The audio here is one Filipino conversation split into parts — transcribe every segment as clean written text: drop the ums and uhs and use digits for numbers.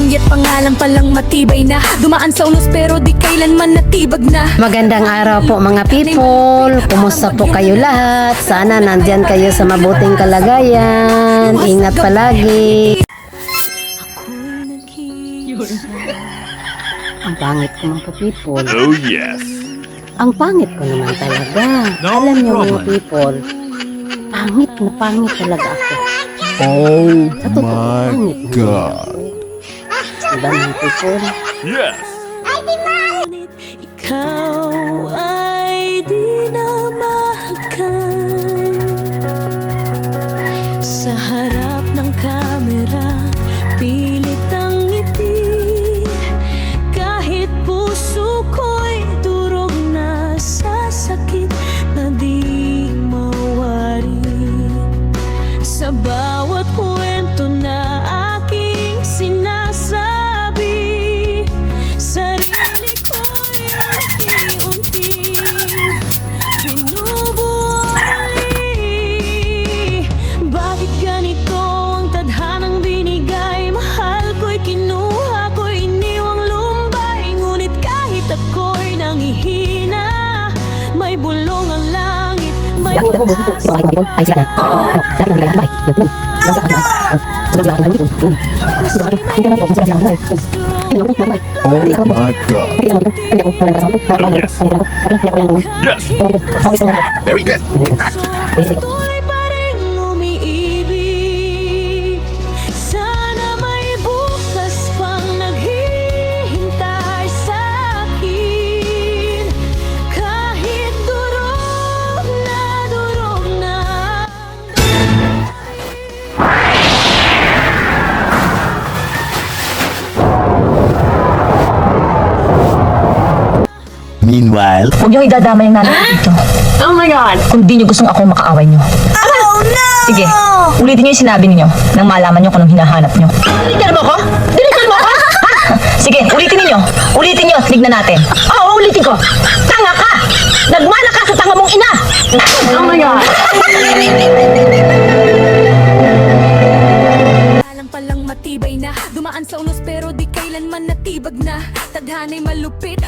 Yet pangalan palang matibay na. Dumaan sa unos pero di kailanman natibag na. Magandang araw po mga people. Kumusta po kayo lahat? Sana nandyan kayo sa mabuting kalagayan. Ingat palagi. Ang pangit ko mga people. Oh yes. Ang pangit ko naman talaga. No Alam niyo mga problem. people, pangit talaga ako. Oh Sa totoo, my pangit na god. ako. Diba mga people? Yes. Ikaw ay di na mahagkan. Sa harap ng kamera, pilit ang ngiti. Kahit puso ko'y durog na sa sakit na di mawari. Sa bawat kwento na aking sinasabi, sarili ko'y unti-unting binubuhay. Bakit ganito ang tadhanang binigay? Mahal ko'y kinuha, ko'y iniwang lumbay. Ngunit kahit ako'y nangihina, may bulong ang langit, may taas. Ay sila na. Dahil ang lalaki. Nasa kanila. Sunod sila kanila dito. Oh my god. Yes. Very good. Tuloy pa rin umiibig. Sana may bukas pang naghihintay sa akin. Kahit durog na Meanwhile. Huwag niyo idadamay ang nanay ko dito. Oh my God! Kung di niyo gustong ako makaaway niyo. Oh no! Sige, ulitin niyo yung sinabi niyo nang malaman niyo kung anong hinahanap niyo. Diligan mo ko? Diligan mo ko? Sige, ulitin niyo. Ulitin niyo, tignan natin. Oo, ulitin ko. Tanga ka! Nagmana ka sa tanga mong ina! Oh my God! Alam palang matibay na. Dumaan sa unos pero di kailanman natibag na. Tadhana'y malupit,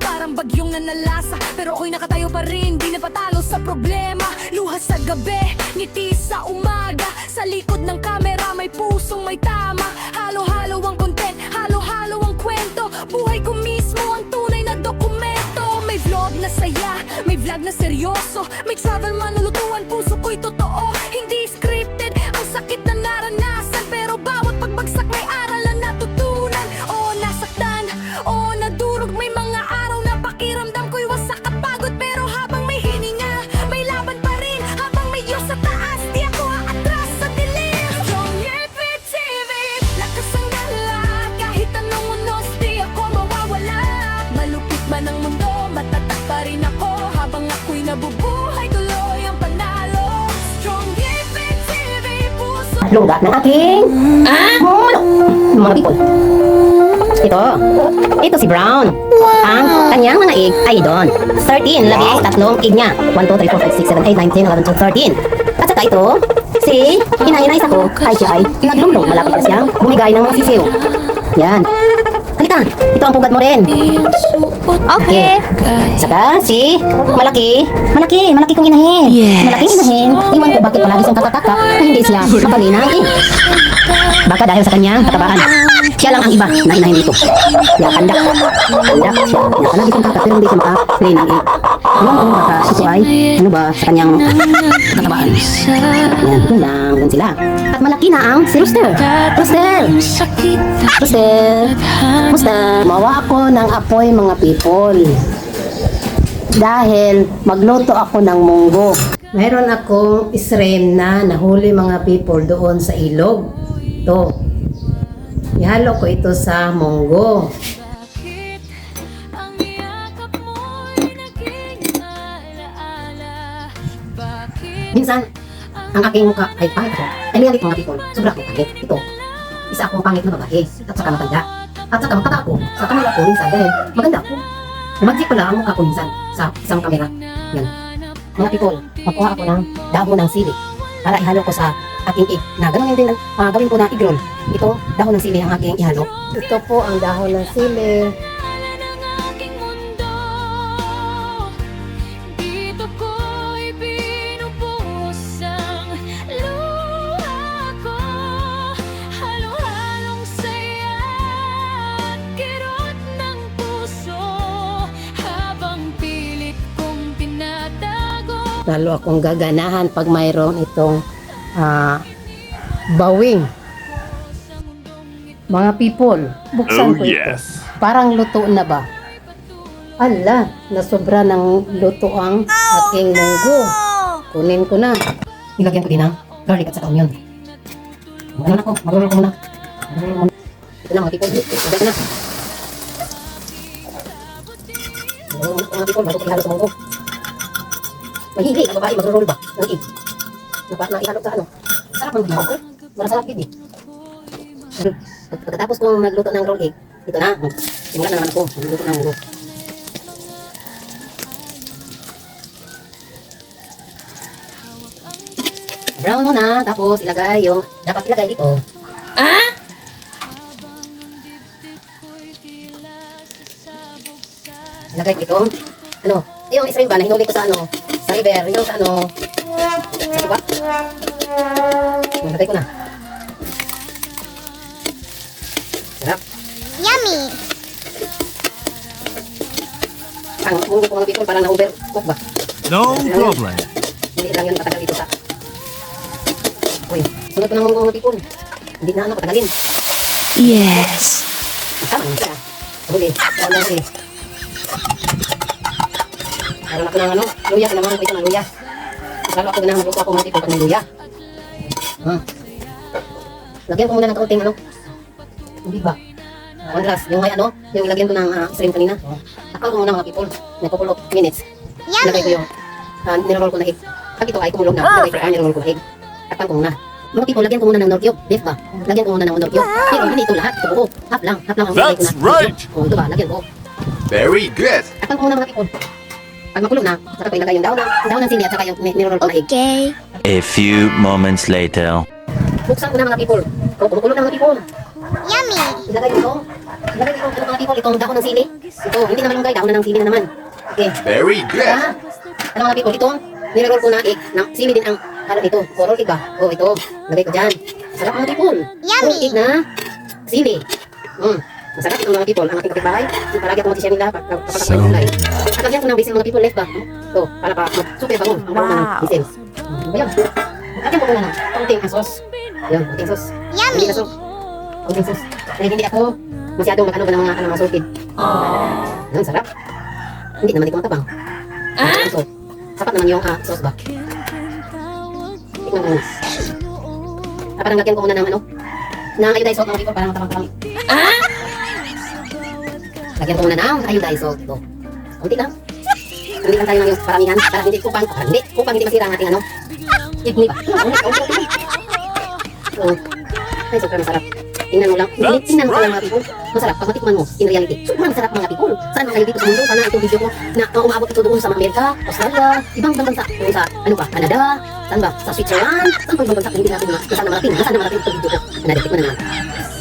parang bagyong nanalasa. Pero ako'y nakatayo pa rin, di napatalo sa problema. Luha sa gabi, ngiti sa umaga. Sa likod ng kamera may pusong may tama. Halo-halo ang content, halo-halo ang kwento. Buhay ko mismo ang tunay na dokumento. May vlog na saya, may vlog na seryoso. May travel manulutuan, puso ko'y totoo. Hindi scripted, ang sakit na naranasan. Pero bawat pagbagsak may aral na natutunan. O nasaktan, o nadurog. May mga araw na pakiramdam ko'y wasak at pagod. Pero habang may hininga, may laban pa rin. Habang may Diyos sa taas, di ako aatras sa dilim. Strong FTV, lakas ang gala. Kahit anong unos, di ako mawawala. Malupit man ang mundo, matatak pa rin ako. Habang ako'y nabubuhay, tuloy ang panalo. Strong FTV, puso. Lungga ng aking mga people. Ito si Brown. Ang kanyang mga egg ay doon. 13, labing tatlong egg niya. 1, 2, 3, 4, 5, 6, 7, 8, 9, 10, 11, 12, 13. At saka ito, si inay-inay ko ay siya ay naglumlong. Malapit na siyang bumigay ng mga sisiw. Yan. Halika, ito ang pugat mo rin. Okay. Saka si malaki kong inahin. Malaking inahin. Iwan ko bakit palagi siyang kakatakak na hindi siya mapalinang eh. Baka dahil sa kanyang katabaan. Siya lang ang iba na inahin dito. Yan, handa siya. Palagi siyang kakak pero hindi siya makalinang eh. Iwan ko baka ito ay ano ba sa kanyang katabaan. Yan, yun lang. Yan sila. At malaki na ang si Rooster. Mawa ako ng apoy mga people. Dahil magluto ako ng munggo. Mayroon akong shrimp na nahuli mga people doon sa ilog. Ito. Ihalo ko ito sa munggo. Bakit ang yakap mo'y naging alaala? Bakit Minsan, ang aking mukha ay pangit ako. Ay liyalit mga people. Sobra akong pangit. Ito. Isa akong pangit na babae. At saka matanda. At saka matata ako sa kamera ko minsan dahil maganda ako. Umagsi ko lang ang mukha ko minsan sa isang kamera. Yan. Mga people, makuha ako ng dahon ng sili para ihalo ko sa aking egg na gano'n din gawin ko na egg roll. Ito, dahon ng sili ang aking ihalo. Ito po ang dahon ng sili. ng aking mundo. Dito ko'y binubuhos ang luha ko. Halo-halong saya at kirot ng puso, habang pilit kong tinatago. Lalo akong gaganahan pag mayroon itong bawing. Mga people, buksan ko ito. Parang luto na ba? Ala, nasobra ng luto ang aking munggo. Kunin ko na. Ilagyan ko din ang garlic at saka onion. Ano na ko? Marulol ko muna. Ito na mga people. Ilagyan ko na. Marulol ko mga people. Bago ko ihalo sa munggo. Mahilig ang babae magro-roll ba? Ng egg. Ihalo sa ano? Sarap ng bihok. Marasarap yun eh. Pagkatapos kong magluto ng roll egg, ito na. Simulan na naman ako. Magluto ng munggo. Brown muna. Tapos ilagay yung dapat ilagay dito. Ilagay dito. Ano? Yung shrimp ba na hinuli ko sa ano? Sa river. Yung sa ano? Ito ba? Ilagay ko na. Sarap. Yummy! Ang munggo ko mga people parang na-overcook ba? No problem. Hindi lang yun patagal dito sa... Uy, sunod ko ng munggo mga people. Hindi na ano, patagalin. Yes. Tama na siya. Huli. Tama na huli. Meron ako ng ano, luya. Sinamahan ko ito ng luya. Lalo ako ganahan magluto ako mga people pag may luya. Lagyan ko muna ng kaunting ano. Hindi ba? One glass. Yung may ano, yung ilagyan ko ng shrimp kanina. Takal ko muna mga people. May couple of minutes. Ilagay ko yung niroroll ko na egg. Pag ito ay kumulong na, ilagay ko niroroll ko na egg. Takal ko muna. Mga people, lagyan ko muna ng nor cube. Beef ba? Lagyan ko muna ng nor cube. Pero hindi ito lahat. Ito buo. Half lang. Half lang ang ilagay ko na. That's right. O ito ba? Lagyan ko. Very good. Takal ko muna mga people. Pag makulo na, saka ko ilagay yung dahon ng sili at saka yung niroroll ko na egg. Okay. A few moments later. Buksan ko na mga people. O kumukulo na mga people. Yummy! Ilagay ko ito. Ilagay ko ito mga people. Itong dahon ng sili. Ito, hindi naman yung guy. Dahon na ng sili na naman. Okay. Very good. Ano mga people, itong niroroll ko na egg. Sili din ang halo nito. O roll egg ba? O ito. Lagay ko dyan. Sarap mga people. Yummy! Roll egg na sili. Masarap itong mga people. Ang ating kapitbahay. Palagi akong magsishare nila kapag ako na egg. At lagyan ko ng basil mga people left ba? Ito, para pa super bango. Ang bango ng basil. Ayan. Lagyan ko muna ng konting sauce. Ayan, konting sauce. Yummy! Hindi na sauce. Konting sauce. Dahil hindi ako masyadong mag-ano ba ng mga sulkid. Ayan, sarap. Hindi naman ito matabang. So, sapat naman yung sauce ba? Tikman mo. Parang lagyan ko muna ng ano, ng iodized salt mga people para matabang-tabang. Lagyan ko muna ng iodized salt. Ito. Kunti lang. Hindi lang tayo ng yung paramihan. Para hindi kupang. Kupang hindi masira ang ating ano. Hindi ba? So, ay, sobrang masarap. Tingnan mo lang. Tingnan mo lang mga people. Masarap. Pag matikman mo, in reality. Sobrang masarap mga people. Saan kayo dito sa mundo? Sana itong video ko na umaabot ito doon sa mga Amerika, Australia, ibang bansa. Doon sa, ano ba, Canada, saan ba? Sa Switzerland, saan ba ibang bansa? Hindi natin sana marating. Sana marating itong video ko. Tikman na naman.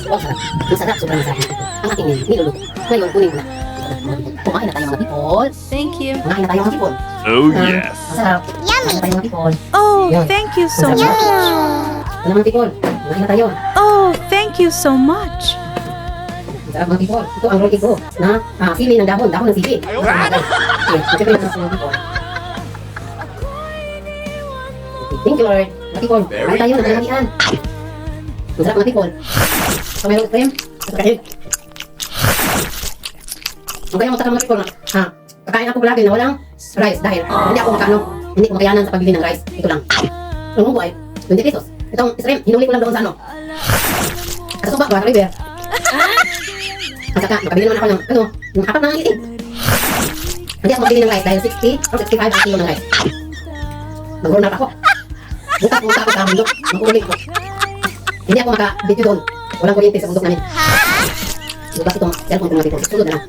Wow, sarap. Masarap. Sobrang masarap. Ang ating niluluto. Ngayon, kunin ko na. Kumain na tayo mga people. Thank you. Kumain na tayo mga people. Oh yes. Masarap. Kumain na tayo mga people. Oh, Yeah. thank you so Masarap. much. Ano mga people? Kumain na tayo. Oh, thank you so much. Masarap mga people. Ito ang roll cake ko na sili ng dahon. Dahon ng sili. Okay, siyempre yung mga people. Thank you Lord. Mga people, kumain tayo ng kalamihan. Masarap mga people. So mayroon cream. Kahit. Kung kaya masarap mga people na kakain ako palagi na walang rice dahil hindi ako makano. Hindi ko makayanan sa pagbili ng rice. Ito lang. Ang munggo ay 20 pesos. Itong shrimp, hinuli ko lang doon sa ano. Sa suba, Guadalupe River. At saka, makabili naman ako ng, ano, yung apat na iting. Hindi ako makabili ng rice dahil 60 or 65 ang kilo ng rice. Mag-roll up ako. Bukas ako sa bundok. Mag-ulit ako. Hindi ako maka-video doon. Walang kuryente sa bundok namin. Bukas itong cellphone ko mga people. Sulod na lang.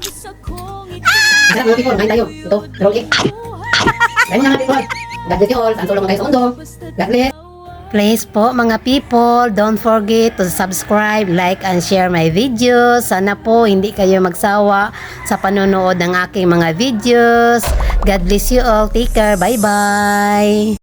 Masarap mga people, kain tayo. Ito, roll egg. Kain mo na mga people. God bless you all. Saan sulong kayo sa mundo. God bless. Please po mga people, don't forget to subscribe, like, and share my videos. Sana po hindi kayo magsawa sa panonood ng aking mga videos. God bless you all. Take care. Bye-bye.